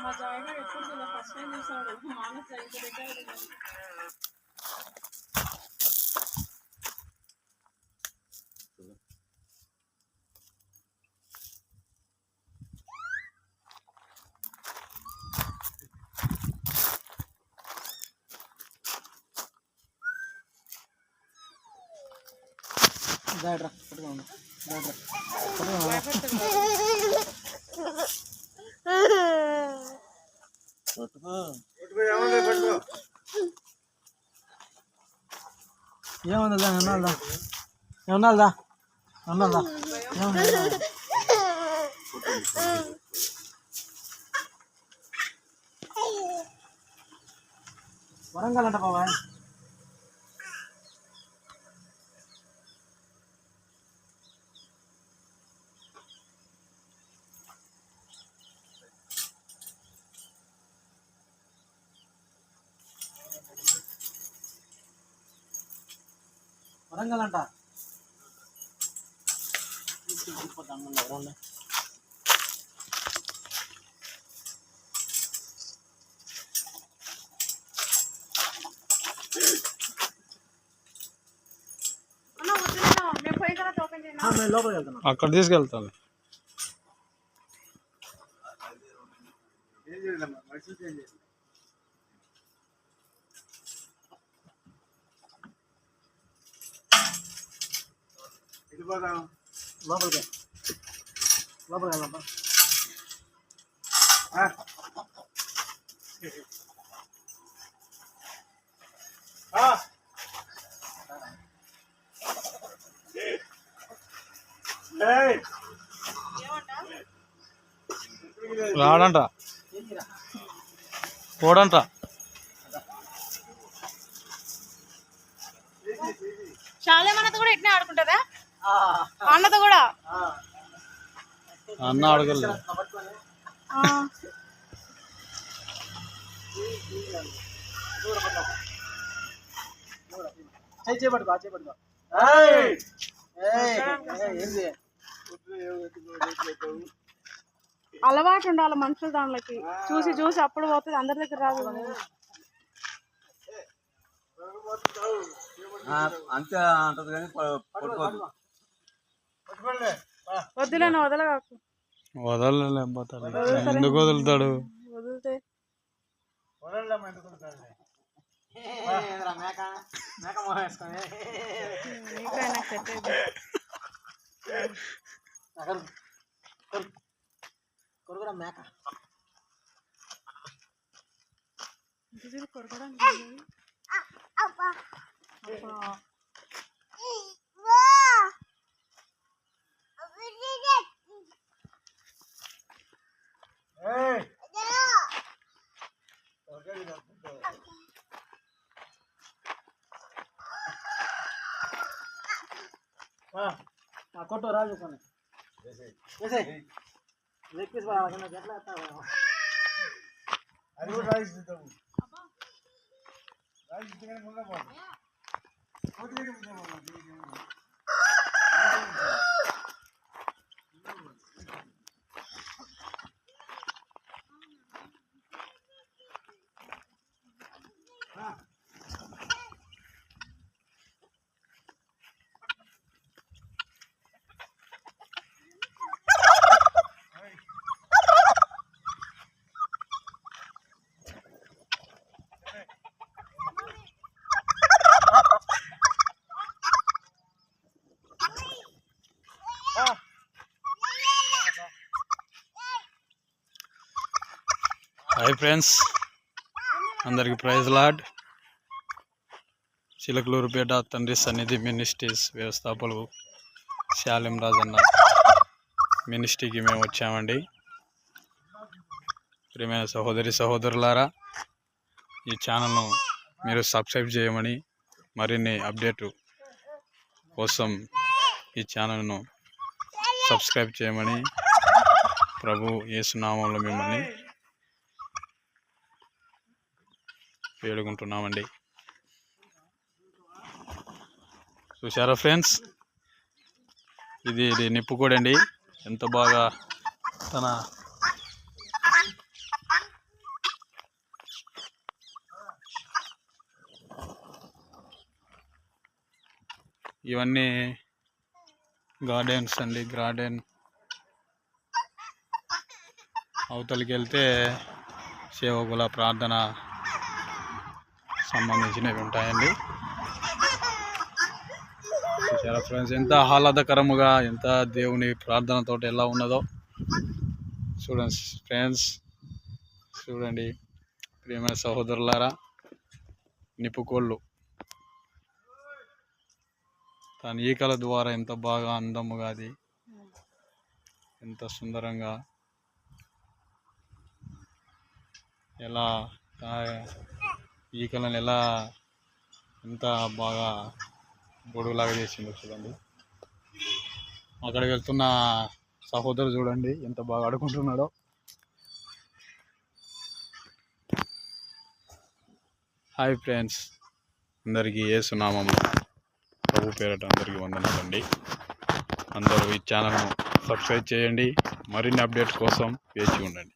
మా జాయిగా ఎప్పుడు చూడ ఫస్ట్ టైం చూసాడు మానస ఇంటి దగ్గర దాడ్రా పట్టుకోండి ఏముందా ఏమన్నా ఏమన్నా ఏమన్నా వరంగల్ అంట బాబా వరంగల్ అంట అక్కడ తీసుకెళ్తాను. లోపలికి లోపలికి వెళ్ళమ్మా. రాడంట పోడంట. శాలేమన్నతో కూడా ఇట్నే ఆడుకుంటుందా? అన్నతో కూడా అన్న అడగలేదు. చేపట్టుకో చేపట్టుకో ఏంది అలవాటు ఉండాలి మనుషులు దాంట్లోకి చూసి చూసి అప్పుడు పోతుంది అందరి దగ్గర రాదు. అంతే అంటది కానీ వద్దులేను వదలగాకు. వదలలే ఎందుకు వదులుతాడు? వదిలితే కొరకడం మేక కొరకడం కొట్టు రాజు లెగ్ పీస్ ఎట్లా అది కూడా రాజు హాయ్ ఫ్రెండ్స్, అందరికి ప్రైజ్ లార్డ్. చిలకలూరుపేట తండ్రి సన్నిధి మినిస్ట్రీస్ వ్యవస్థాపకులు శాలిం రాజన్న మినిస్ట్రీకి మేము వచ్చామండి. ప్రియమైన సహోదరి సహోదరులారా, ఈ ఛానల్ను మీరు సబ్స్క్రైబ్ చేయమని, మరిన్ని అప్డేట్ కోసం ఈ ఛానల్ను సబ్స్క్రైబ్ చేయమని ప్రభు యేసు నామములో మిమ్మల్ని వేడుకుంటున్నామండి. చూసారా ఫ్రెండ్స్, ఇది నిప్పుకోడండి. ఎంత బాగా తన ఇవన్నీ గార్డెన్స్ అండి. గార్డెన్ అవతలికి వెళ్తే సేవకుల ప్రార్థన సంబంధించినవి ఉంటాయండి. చూసారా ఫ్రెండ్స్, ఎంత ఆహ్లాదకరముగా, ఎంత దేవుని ప్రార్థనతో ఎలా ఉన్నదో చూడండి ఫ్రెండ్స్. చూడండి ప్రియమైన సహోదరులారా, నిప్పుకోళ్ళు తన ఈకల ద్వారా ఎంత బాగా అందముగా, అది ఎంత సుందరంగా, ఎలా ఈకలను ఎలా ఎంత బాగా గొడుగులాగా చేసిందో చూడండి. అక్కడికి వెళ్తున్న సహోదరు చూడండి ఎంత బాగా ఆడుకుంటున్నాడో. హాయ్ ఫ్రెండ్స్, అందరికీ యేసు నామములో ప్రభు పేరట అందరికీ వందనాలండి. అందరూ ఈ ఛానల్ను సబ్స్క్రైబ్ చేయండి. మరిన్ని అప్డేట్స్ కోసం వేచి ఉండండి.